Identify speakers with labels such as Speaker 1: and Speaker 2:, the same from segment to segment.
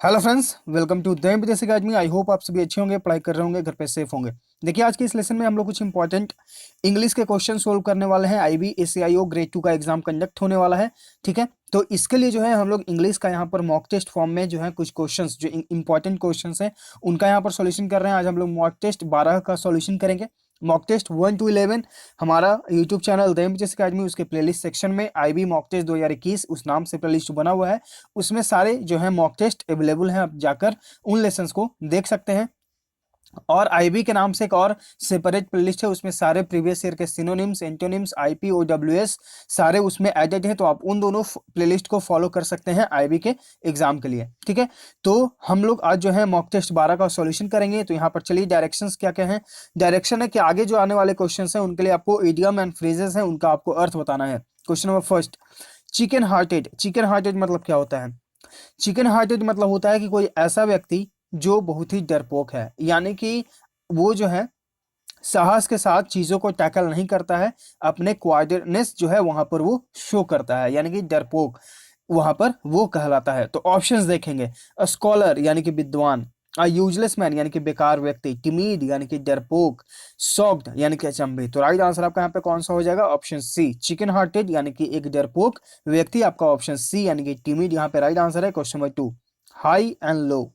Speaker 1: Hello friends, welcome to the MPSC academy. I hope आप सभी अच्छे होंगे, पढ़ाई कर रहे होंगे, घर पे सेफ होंगे। देखिए, आज के इस लेसन में हम लोग कुछ इंपॉर्टेंट इंग्लिश के क्वेश्चन सोल्व करने वाले हैं। आईबी एससीआईओ ग्रेड 2 का एग्जाम कंडक्ट होने वाला है। ठीक है, तो इसके लिए जो है हम लोग इंग्लिश का यहाँ पर मॉक टेस्ट फॉर्म में जो है कुछ क्वेश्चंस जो इंपॉर्टेंट क्वेश्चंस हैं उनका यहाँ पर सॉल्यूशन कर रहे हैं। आज हम लोग मॉक टेस्ट 12 का सॉल्यूशन करेंगे। मॉक टेस्ट 1 to 11 हमारा YouTube channel the MPSC academy उसके प्लेलिस्ट सेक्शन में आईबी मॉक टेस्ट 2021 उस नाम से प्लेलिस्ट बना हुआ है। उसमें सारे जो है मॉक टेस्ट अवेलेबल हैं, आप जाकर उन लेसन्स को देख सकते हैं। और आईबी के नाम से एक और सेपरेट प्लेलिस्ट है, उसमें सारे प्रीवियस ईयर के सिनोनिम्स, एंटोनिम्स, आईपी, ओडब्ल्यूएस सारे उसमें एडेड हैं। तो आप उन दोनों प्लेलिस्ट को फॉलो कर सकते हैं आईबी के एग्जाम के लिए। ठीक है, तो हम लोग आज जो है मॉक टेस्ट 12 का सॉल्यूशन करेंगे। तो यहाँ पर चलिए डायरेक्शंस क्या क्या हैं। डायरेक्शन है कि आगे जो आने वाले क्वेश्चन हैं उनके लिए आपको इडियम एंड फ्रेजेस हैं, उनका आपको अर्थ बताना है। Question number first, chicken hearted. Chicken hearted मतलब क्या होता है? चिकन हार्टेड मतलब होता है कि कोई ऐसा व्यक्ति जो बहुत ही डरपोक है, यानी कि वो जो है साहस के साथ चीजों को टैकल नहीं करता है, अपने क्वाइटनेस जो है वहां पर वो शो करता है, यानी कि डरपोक वहां पर वो कहलाता है। तो ऑप्शंस देखेंगे, स्कॉलर यानी कि विद्वान, यूजलेस मैन यानी कि बेकार व्यक्ति, टिमीड यानी कि डरपोक, सॉक्ड यानी कि अचंभित। तो राइट आंसर आपका यहाँ पे कौन सा हो जाएगा? ऑप्शन सी, चिकन हार्टेड यानी कि एक डरपोक व्यक्ति। आपका ऑप्शन सी यानी कि टिमीड यहाँ पे राइट आंसर है। Question number 2, high and low.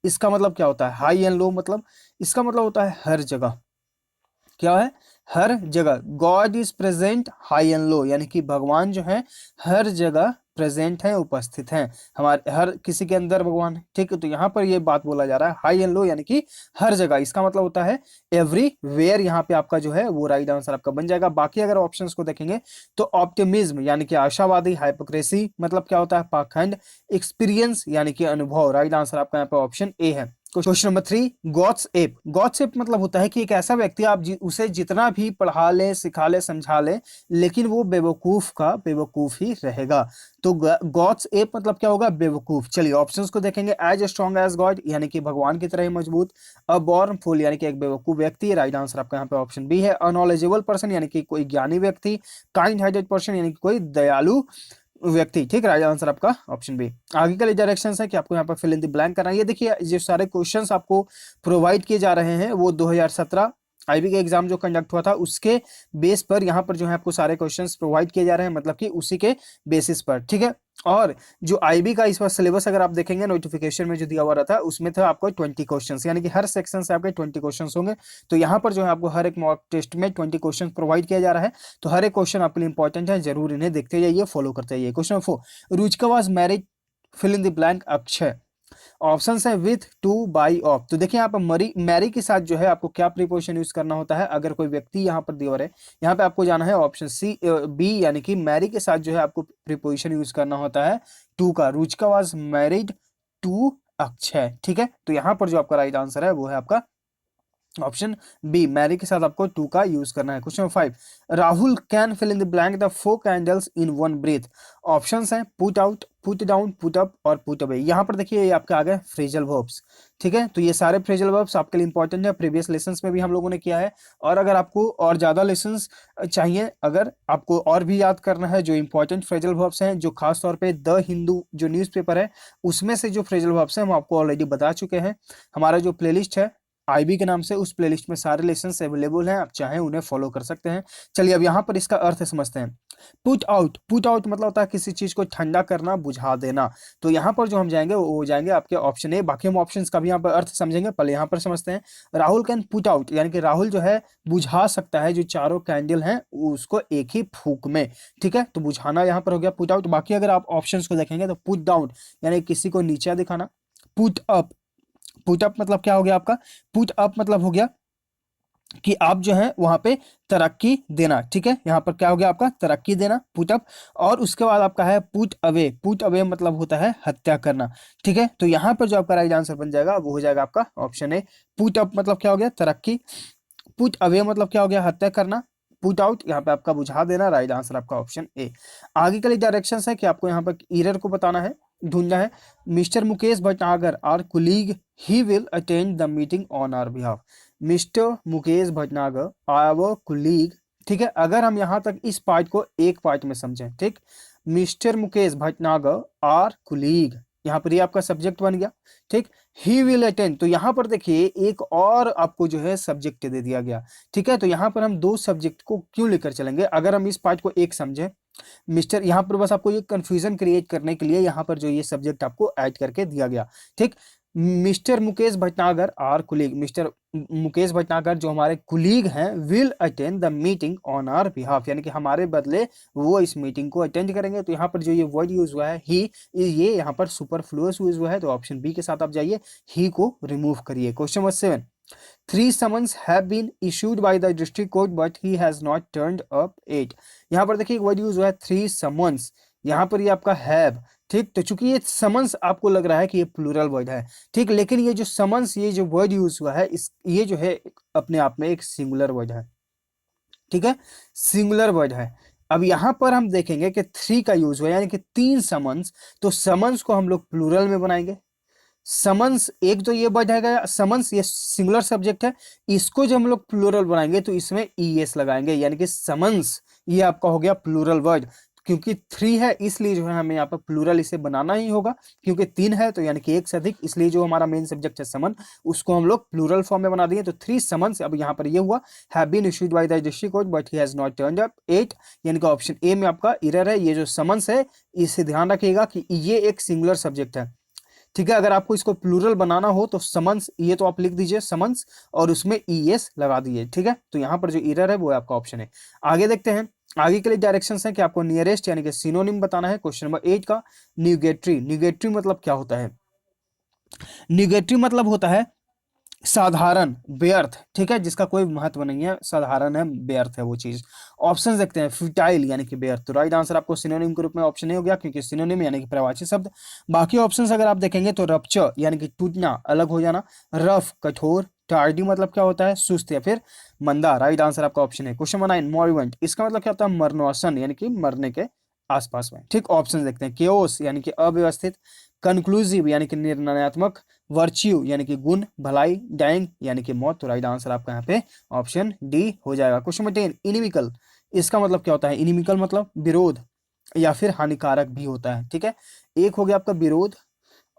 Speaker 1: इसका मतलब क्या होता है? हाई एंड लो मतलब, इसका मतलब होता है हर जगह। क्या है? हर जगह। God is present high and low, यानी कि भगवान जो है हर जगह प्रेजेंट है, उपस्थित हैं, हमारे हर किसी के अंदर भगवान है। ठीक है, तो यहाँ पर ये बात बोला जा रहा है हाई एंड लो यानी कि हर जगह। इसका मतलब होता है एवरीवेयर। यहाँ पे आपका जो है वो राइट आंसर आपका बन जाएगा। बाकी अगर ऑप्शंस को देखेंगे तो ऑप्टिमिज्म यानी कि आशावादी, हाइपोक्रेसी मतलब क्या होता है? पाखंड, एक्सपीरियंस यानी कि अनुभव। राइट आंसर आपका यहाँ पे ऑप्शन ए है। Question number 3, God's ape. God's ape मतलब होता है कि एक ऐसा व्यक्ति आप उसे जितना भी पढ़ा ले, सिखा ले, समझा ले, लेकिन वो बेवकूफ का बेवकूफ ही रहेगा। तो गॉड्स एप मतलब क्या होगा? बेवकूफ। चलिए ऑप्शंस को देखेंगे। एज स्ट्रॉन्ग एज गॉड यानी कि भगवान की तरह ही मजबूत। अ बॉर्न फूल यानी कि एक बेवकूफ व्यक्ति। राइट आंसर आपका यहाँ पे ऑप्शन बी है। अनॉलेजेबल पर्सन यानी कि कोई ज्ञानी व्यक्ति। काइंड हार्टेड पर्सन यानी कि कोई दयालु व्यक्ति। ठीक, राइट आंसर आपका ऑप्शन बी। आगे के लिए डायरेक्शंस है कि आपको यहाँ पर फिल इन द ब्लैंक करना है। ये देखिए, जो सारे क्वेश्चंस आपको प्रोवाइड किए जा रहे हैं वो 2017 आईबी का एग्जाम जो कंडक्ट हुआ था उसके बेस पर यहाँ पर जो है आपको सारे क्वेश्चंस प्रोवाइड किए जा रहे हैं, मतलब कि उसी के बेसिस पर। ठीक है, और जो आईबी का इस बार सिलेबस अगर आप देखेंगे नोटिफिकेशन में जो दिया हुआ रहता है उसमें था आपको 20 क्वेश्चंस, यानी कि हर सेक्शन से आपके 20 क्वेश्चंस होंगे। तो यहाँ पर जो है आपको हर एक मॉक टेस्ट में 20 क्वेश्चन प्रोवाइड किया जा रहा है। तो हर एक क्वेश्चन आपके लिए इंपॉर्टेंट है, जरूर इन्हें देखते जाइए, फॉलो करते जाइए। Question 4, Ruchika was married, fill in the blank. Akshay. Option है विथ, टू, बाई, ऑफ। तो देखिए यहाँ पर मरी मैरी के साथ जो है आपको क्या प्रीपोजिशन यूज करना होता है अगर कोई व्यक्ति यहाँ पर दिया है। यहाँ पे आपको जाना है ऑप्शन सी, बी, यानी कि मैरी के साथ जो है आपको प्रीपोजिशन यूज करना होता है टू का। Ruchika was married to Akshay. ठीक है, तो यहाँ पर जो आपका राइट आंसर है वो है आपका ऑप्शन बी, मैरी के साथ आपको टू का यूज करना है। Question 5, Rahul can fill in the blank the 4 candles in 1 breath. Options हैं put out, put down, put up और पुट अवे। यहाँ पर देखिए ये आपके आ गए फ्रेजल वर्ब्स। ठीक है, तो ये सारे फ्रेजल वर्ब्स आपके लिए इंपॉर्टेंट है, प्रीवियस लेसन्स में भी हम लोगों ने किया है। और अगर आपको और ज्यादा लेसन्स चाहिए, अगर आपको और भी याद करना है जो इंपॉर्टेंट फ्रेजल वर्ब्स हैं, जो खास तौर पे द हिंदू जो न्यूज़पेपर है उसमें से जो फ्रेजल वर्ब्स हैं हम आपको ऑलरेडी बता चुके हैं। हमारा जो प्लेलिस्ट है आईबी के नाम से, उस प्लेलिस्ट में सारे लेसन्स अवेलेबल हैं, आप चाहें उन्हें फॉलो कर सकते हैं। चलिए अब यहाँ पर इसका अर्थ समझते हैं। पुट आउट, पुट आउट मतलब होता है किसी चीज को ठंडा करना, बुझा देना। तो यहाँ पर जो हम जाएंगे वो हो जाएंगे आपके ऑप्शन ए। बाकी हम ऑप्शंस का भी यहाँ पर अर्थ समझेंगे, पहले यहाँ पर समझते हैं। राहुल कैन पुट आउट यानी कि राहुल जो है बुझा सकता है जो चारों कैंडल हैं उसको एक ही फूक में। ठीक है, तो बुझाना यहाँ पर हो गया पुट आउट। बाकी अगर आप ऑप्शंस को देखेंगे तो पुट डाउन यानी किसी को नीचा दिखाना। पुट अप, पुट अप मतलब क्या हो गया आपका? पुट अप मतलब हो गया कि आप जो है वहां पे तरक्की देना। ठीक है, यहाँ पर क्या हो गया आपका? तरक्की देना, पुट अप। और उसके बाद आपका है पुट अवे, पुट अवे मतलब होता है हत्या करना। ठीक है, तो यहाँ पर जो आपका राइट आंसर बन जाएगा वो हो जाएगा आपका ऑप्शन ए। पुट अप मतलब क्या हो गया? तरक्की। पुट अवे मतलब क्या हो गया? हत्या करना। पुट आउट यहाँ पे आपका बुझा देना। राइट आंसर आपका ऑप्शन ए। आगे के लिए डायरेक्शन है कि आपको यहाँ पर ईरर को बताना है, ढूंढना है। Mister Mukesh Bhatnagar our colleague, he will attend the meeting on our behalf. Mister Mukesh Bhatnagar our colleague. ठीक है, अगर हम यहाँ तक इस पार्ट को एक पार्ट में समझें, ठीक, Mister Mukesh Bhatnagar our colleague, यहाँ पर ये आपका सब्जेक्ट बन गया, ठीक। ही विल अटेंड, तो यहाँ पर देखिए एक और आपको जो है सब्जेक्ट दे दिया गया, ठीक है। तो यहाँ पर हम दो सब्जेक्ट को क्यों लेकर चलेंगे, अगर हम इस पार्ट को एक समझें मिस्टर, यहाँ पर बस आपको ये कंफ्यूजन क्रिएट करने के लिए यहाँ पर जो ये सब्जेक्ट आपको ऐड करके दिया गया, ठीक। Mister Mukesh Bhatnagar our colleague, Mister Mukesh Bhatnagar जो हमारे कुलीग हैं, will attend the meeting on our behalf, यानी कि हमारे बदले वो इस मीटिंग को अटेंड करेंगे। तो यहाँ पर जो ये वर्ड यूज हुआ है ही, ये यहाँ पर सुपरफ्लुअस यूज हुआ है, तो ऑप्शन बी के साथ आप जाइए, ही को रिमूव करिए। Question number 7, 3 summons have been issued by the district court but he has not turned up 8। यहाँ पर देखिए वर्ड यूज हुआ है 3 summons, यहाँ पर ये आपका हैव, ठीक। तो चूंकि ये समन्स आपको लग रहा है कि ये प्लूरल वर्ड है, ठीक, लेकिन ये जो समन्स, ये जो वर्ड यूज हुआ है इस, ये जो है अपने आप में एक सिंगुलर वर्ड है, ठीक है, सिंगुलर वर्ड है। अब यहां पर हम देखेंगे कि 3 का यूज हुआ यानी कि 3 समन्स, तो समन्स को हम लोग प्लूरल में बनाएंगे। समन्स एक तो ये वर्ड है, समन्स ये सिंगुलर सब्जेक्ट है, इसको जब हम लोग प्लूरल बनाएंगे तो इसमें ईएस लगाएंगे, यानी कि समन्स ये आपका हो गया प्लूरल वर्ड। क्योंकि 3 है इसलिए जो है हमें यहाँ पर प्लूरल इसे बनाना ही होगा, क्योंकि 3 है तो यानी कि एक से अधिक, इसलिए जो हमारा मेन सब्जेक्ट है समन, उसको हम लोग प्लूरल फॉर्म में बना दिए। तो 3 समन्स, अब यहाँ पर ये हुआ have been issued by the district court but he has not turned up 8, यानी कि ऑप्शन ए में आपका एरर है। ये जो समन्स है इसे ध्यान रखिएगा कि ये एक सिंगुलर सब्जेक्ट है, ठीक है। अगर आपको इसको प्लूरल बनाना हो तो समन्स, ये तो आप लिख दीजिए समन्स और उसमें ईएस लगा दीजिए, ठीक है। तो यहाँ पर जो एरर है वो आपका ऑप्शन है। आगे देखते हैं, आगे के लिए डायरेक्शंस हैं कि आपको नियरेस्ट यानी कि सिनोनिम बताना है। क्वेश्चन नंबर 8 का न्यूगेटरी, न्यूगेटरी मतलब क्या होता है, न्यूगेटरी मतलब होता है साधारण, व्यर्थ, ठीक है, जिसका कोई महत्व नहीं है, साधारण है, व्यर्थ है वो चीज। ऑप्शन देखते हैं, फ्यूटाइल यानी कि व्यर्थ, तो राइट आंसर आपको सिनोनिम के रूप में ऑप्शन नहीं हो गया, क्योंकि सिनोनिम यानी कि पर्यायवाची शब्द। बाकी ऑप्शंस अगर आप देखेंगे तो रप्चर यानी कि टूटना, अलग हो जाना, रफ कठोर, टार्डी मतलब क्या होता है, सुस्त या फिर मंदा, राइट आंसर आपका ऑप्शन है। क्वेश्चन नंबर 9, मॉर्वेंट, इसका मतलब क्या होता है, मरनोसन यानी कि मरने के आसपास में, ठीक। ऑप्शन देखते हैं, केओस यानी कि अव्यवस्थित, कंक्लूसिव यानी कि निर्णयात्मक, वर्च्यू यानी कि गुण, भलाई, डाइंग यानी कि मौत, तो राइट आंसर आपका यहाँ पे ऑप्शन डी हो जाएगा। क्वेश्चन नंबर 10, इनिमिकल, इसका मतलब क्या होता है, इनिमिकल मतलब विरोध या फिर हानिकारक भी होता है, ठीक है। एक हो गया आपका विरोध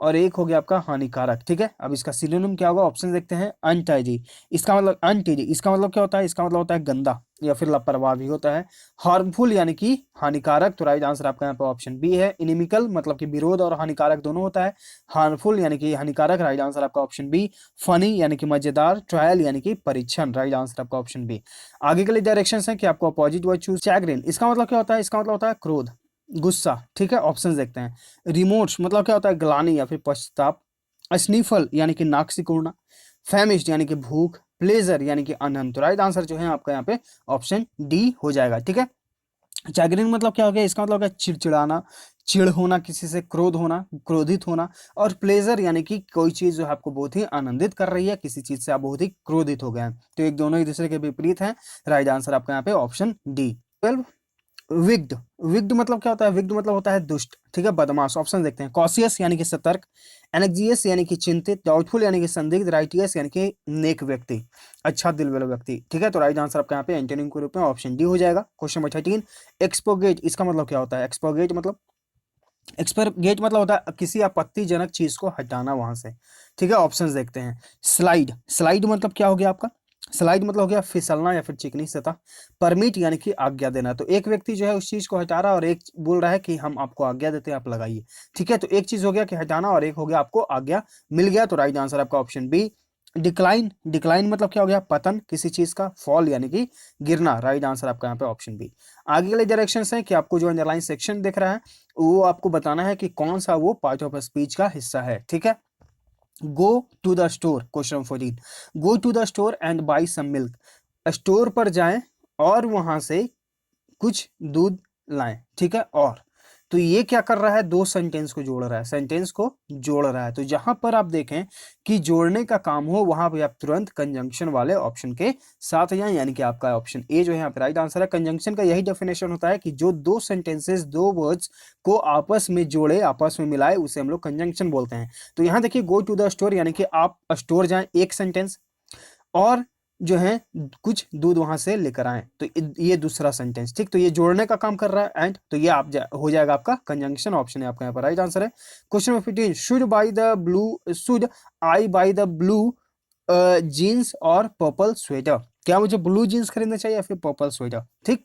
Speaker 1: और एक हो गया आपका हानिकारक, ठीक है। अब इसका सिनोनिम क्या होगा, ऑप्शन देखते हैं, अनटाइडी, इसका मतलब अनटाइडी, इसका मतलब क्या होता है, इसका मतलब होता है गंदा या फिर लापरवाह भी होता है। हार्मफुल यानी कि हानिकारक, तो राइट आंसर आपका यहाँ पे ऑप्शन बी है। इनिमिकल मतलब कि विरोध और हानिकारक दोनों होता है। हार्मफुल यानी कि हानिकारक, राइट आंसर आपका ऑप्शन बी। फनी यानी कि मजेदार, ट्रायल यानी कि परीक्षण, राइट आंसर आपका ऑप्शन बी। आगे के लिए डायरेक्शन है कि आपको अपोजिट वर्ड चूज। चैग्रिन, इसका मतलब क्या होता है, इसका मतलब होता है क्रोध, गुस्सा, ठीक है। ऑप्शन देखते हैं, रिमोट्स मतलब क्या होता है, ग्लानि या फिर पश्चाताप, स्नीफल यानी कि नाक सिकुड़ना, फैमिश यानी कि भूख, प्लेजर यानी कि आनंद, तो राइट आंसर जो है आपका यहाँ पे ऑप्शन डी हो जाएगा, ठीक है। चैग्रिन मतलब क्या हो गया, इसका मतलब क्या, चिड़चिड़ाना, चिड़ होना किसी से, क्रोध होना, क्रोधित होना, और प्लेजर यानी कि कोई चीज जो है आपको बहुत ही आनंदित कर रही है, किसी चीज से आप बहुत ही क्रोधित हो गए हैं, तो एक दोनों एक दूसरे के विपरीत हैं, राइट आंसर आपका यहाँ पे ऑप्शन डी। 12, विग्ड, विग्ड मतलब क्या होता है, विग्ड मतलब होता है दुष्ट, ठीक है, बदमाश। ऑप्शन देखते हैं, कॉशियस यानी कि सतर्क, एनेक्जियस यानी कि चिंतित, डाउटफुल यानी कि संदिग्ध, राइटियस यानी कि नेक व्यक्ति, अच्छा दिल वाला व्यक्ति, ठीक है। तो राइट आंसर आपका यहाँ पे एंटोनिम के रूप में ऑप्शन डी हो जाएगा। क्वेश्चन नंबर 13, एक्सपोगेट, इसका मतलब क्या होता है, एक्सपोगेट मतलब, एक्सपोगेट मतलब होता है किसी आपत्तिजनक चीज को हटाना वहां से, ठीक है। ऑप्शंस देखते हैं, स्लाइड, स्लाइड मतलब क्या हो गया आपका, स्लाइड मतलब हो गया फिसलना या फिर चिकनी सतह। परमिट यानी कि आज्ञा देना, तो एक व्यक्ति जो है उस चीज को हटा रहा है और एक बोल रहा है कि हम आपको आज्ञा देते हैं, आप लगाइए, ठीक है। तो एक चीज हो गया कि हटाना और एक हो गया आपको आज्ञा मिल गया, तो राइट आंसर आपका ऑप्शन बी। डिक्लाइन, डिक्लाइन मतलब क्या हो गया, पतन किसी चीज का, फॉल यानी कि गिरना, राइट आंसर आपका यहाँ पे ऑप्शन बी। आगे के लिए डायरेक्शंस है कि आपको जो अंडरलाइन सेक्शन दिख रहा है वो आपको बताना है कि कौन सा वो पार्ट ऑफ स्पीच का हिस्सा है, ठीक है। Go to the store, question 14, go to the store and buy some milk, store पर जाएं और वहां से कुछ दूध लाएं, ठीक है। और तो ये क्या कर रहा है, दो सेंटेंस को जोड़ रहा है, सेंटेंस को जोड़ रहा है। तो जहां पर आप देखें कि जोड़ने का काम हो वहां पे आप तुरंत कंजंक्शन वाले ऑप्शन के साथ जाएं, यानी कि आपका ऑप्शन ए जो है यहाँ पे राइट आंसर है। कंजंक्शन का यही डेफिनेशन होता है कि जो दो सेंटेंसेस, दो वर्ड्स को आपस में जोड़े, आपस में मिलाए, उसे हम लोग कंजंक्शन बोलते हैं। तो यहाँ देखिए, गो टू द स्टोर यानी कि आप स्टोर जाएं, एक सेंटेंस, और जो है कुछ दूध वहां से लेकर आए। तो ये दूसरा सेंटेंस, ठीक। तो ये जोड़ने का काम कर रहा है एंड, तो ये आप हो जाएगा आपका कंजंक्शन, ऑप्शन है आपका यहाँ पर राइट आंसर है। Question number 15, should I buy the blue jeans or purple sweater, क्या मुझे ब्लू जीन्स खरीदना चाहिए या फिर पर्पल स्वेटर, ठीक।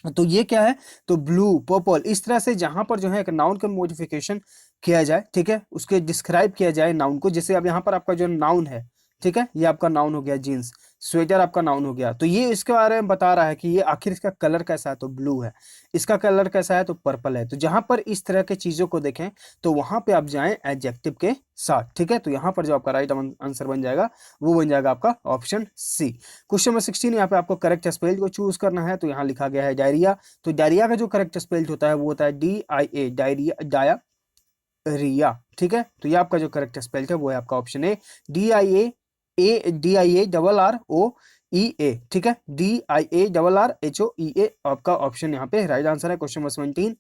Speaker 1: तो ये क्या है, तो ब्लू पर्पल, इस तरह से जहां पर जो है एक नाउन का मॉडिफिकेशन किया जाए, ठीक है, उसके डिस्क्राइब किया जाए नाउन को। जैसे अब यहाँ पर आपका जो नाउन है, ठीक है, ये आपका नाउन हो गया जीन्स, स्वेटर आपका नाउन हो गया, तो ये इसके बारे में बता रहा है कि ये आखिर इसका कलर कैसा है, तो ब्लू है, इसका कलर कैसा है, तो पर्पल है। तो जहां पर इस तरह के चीजों को देखें तो वहां पे आप जाएं एडजेक्टिव के साथ, ठीक है। तो यहाँ पर जो आपका राइट आंसर बन जाएगा वो बन जाएगा आपका ऑप्शन सी। क्वेश्चन नंबर 16, यहाँ पे आपको करेक्ट स्पेल को चूज करना है। तो यहाँ लिखा गया है डायरिया, तो डायरिया का जो करेक्ट स्पेल होता है वो होता है DIA, डायरिया, डायरिया, ठीक है। तो ये आपका जो करेक्ट स्पेल है वो है आपका ऑप्शन ए, DIA, ठीक है, DIA आपका ऑप्शन यहाँ पे राइट आंसर है। क्वेश्चन नंबर 17,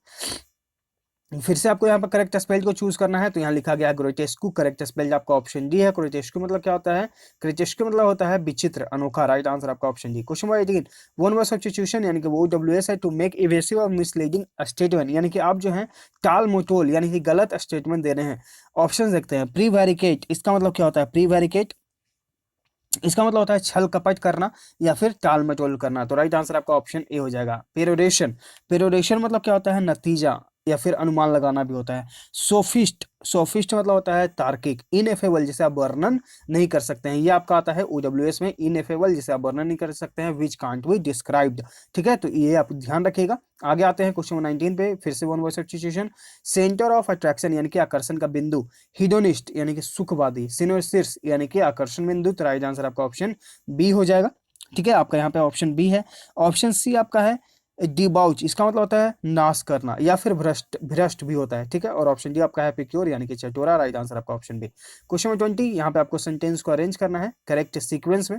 Speaker 1: फिर से आपको यहाँ पर करेक्ट स्पेल को चूज करना है। तो यहाँ लिखा गया है ग्रोटेस्कू, करेक्ट स्पेल आपका ऑप्शन डी है। ग्रोटेस्कू मतलब क्या होता है, ग्रोटेस्कू मतलब होता है विचित्र, अनोखा, राइट आंसर आपका option D. Question number 18, one word substitution यानी कि वो OWS है, टू मेक इवेसिव और मिसलीडिंग स्टेटमेंट, यानी कि आप जो है टाल मटोल यानी कि गलत स्टेटमेंट दे रहे हैं। ऑप्शन देखते हैं। प्रीवैरिकेट, इसका मतलब क्या होता है, प्रीवैरिकेट इसका मतलब होता है छल कपट करना या फिर टाल मटोल करना। तो राइट आंसर आपका ऑप्शन ए हो जाएगा। पेरोरेशन, पेरोरेशन मतलब क्या होता है, नतीजा या फिर अनुमान लगाना भी होता है। सोफिस्ट, सोफिस्ट मतलब होता है तार्किक। इनएफेबल, जिसे आप वर्णन नहीं कर सकते हैं, ये आपका आता है OWS में, इनएफेबल जिसे आप वर्णन नहीं कर सकते हैं, विच कांट बी डिस्क्राइब्ड, ठीक है। तो ये आप ध्यान रखिएगा। आगे आते हैं क्वेश्चन 19 पे, फिर से one word substitution. Centre of attraction यानी कि आकर्षण का बिंदु, हिडोनिस्ट यानी कि सुखवादी, सिनोसिस यानी कि आकर्षण बिंदु। तो राइट आंसर आपका ऑप्शन बी हो जाएगा, ठीक है। आपका यहाँ पे ऑप्शन बी है। ऑप्शन सी आपका है डिबाउच, इसका मतलब होता है नाश करना या फिर भ्रष्ट, भ्रष्ट भी होता है, ठीक है। और ऑप्शन डी आपका है पिक्योर यानी कि चटोरा, राइट आंसर आपका ऑप्शन बी। क्वेश्चन नंबर 20, यहाँ पे आपको सेंटेंस को अरेंज करना है करेक्ट सीक्वेंस में।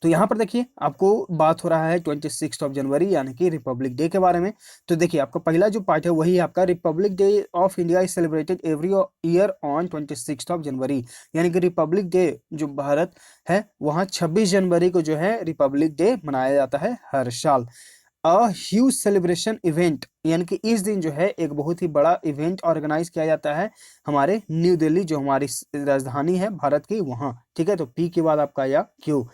Speaker 1: तो यहाँ पर देखिए आपको बात हो रहा है 26 जनवरी यानी कि रिपब्लिक डे के बारे में। तो देखिए आपका पहला जो पार्ट है वही है आपका, Republic day of India is celebrated every year on 26 जनवरी, यानी कि रिपब्लिक डे जो भारत है वहाँ 26 जनवरी को जो है रिपब्लिक डे मनाया जाता है हर साल। ह्यूज सेलिब्रेशन इवेंट, यानी कि इस दिन जो है एक बहुत ही बड़ा इवेंट ऑर्गेनाइज किया जाता है हमारे न्यू दिल्ली, जो हमारी राजधानी है भारत की, वहाँ, ठीक है। तो पी के बाद आपका या क्यू।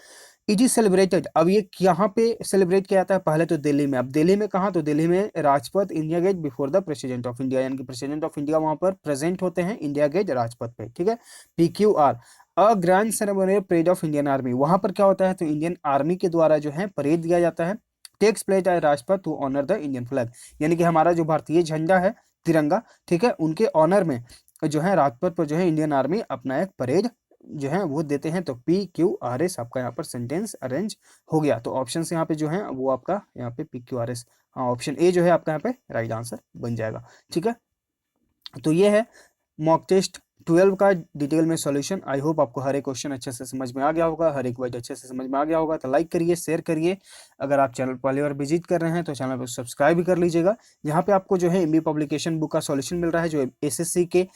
Speaker 1: इट इज सेलिब्रेटेड, अब ये यहाँ पे सेलिब्रेट किया जाता है पहले तो दिल्ली में। अब दिल्ली में कहाँ, तो दिल्ली में Rajpath, India Gate, before the president of India, यानी कि प्रेसिडेंट ऑफ इंडिया वहां पर प्रेजेंट होते हैं इंडिया गेट राजपथ पे, ठीक है। PQR, a grand ceremonial parade of Indian army, वहां पर क्या होता है, तो इंडियन आर्मी के द्वारा जो है परेड दिया जाता है। Takes place at Rajpath to honour the Indian flag, यानी कि हमारा जो भारतीय झंडा है, तिरंगा, ठीक है, उनके ऑनर में जो है राजपथ पर जो है इंडियन आर्मी अपना एक परेड जो है वो देते हैं। तो PQRS आपका यहाँ पर सेंटेंस अरेंज हो गया। तो ऑप्शन यहाँ पे जो है वो आपका यहाँ पे PQRS, हाँ ऑप्शन ए जो है आपका यहाँ पे राइट आंसर बन जाएगा, ठीक है। तो ये है मॉक टेस्ट 12 का डिटेल में सॉल्यूशन। आई होप आपको हर एक क्वेश्चन अच्छे से समझ में आ गया होगा, हर एक वर्ड अच्छे से समझ में आ गया होगा। तो लाइक करिए, शेयर करिए। अगर आप चैनल पहली बार विजिट कर रहे हैं तो चैनल को सब्सक्राइब भी कर लीजिएगा। यहाँ पे आपको जो है एमबी पब्लिकेशन बुक का सॉल्यूशन मिल रहा है, जो एसएससी के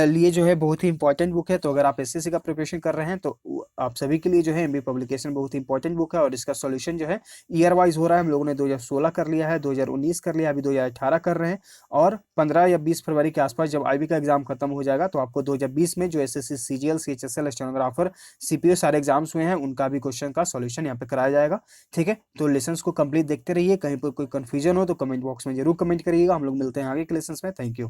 Speaker 1: लिए जो है बहुत ही इंपॉर्टेंट बुक है। तो अगर आप एसएससी का प्रिपरेशन कर रहे हैं तो आप सभी के लिए जो है एमबी पब्लिकेशन बहुत ही इंपॉर्टेंट बुक है। और इसका सॉल्यूशन जो है ईयर वाइज हो रहा है। हम लोगों ने 2016 कर लिया है, 2019 कर लिया, अभी 2018 कर रहे हैं। और 15 या 20 फरवरी के आसपास जब आईबी का एग्जाम खत्म हो जाएगा तो आपको 2020 में जो SSC, CGL, CHSL, stenographer, CPO सारे एग्जाम्स हुए हैं उनका भी क्वेश्चन का सॉल्यूशन यहाँ पे कराया जाएगा, ठीक है। तो लेसन्स को कंप्लीट देखते रहिए। कहीं पर कोई कंफ्यूजन हो तो कमेंट बॉक्स में जरूर कमेंट करिएगा। हम लोग मिलते हैं आगे के लेसन्स में। Thank you.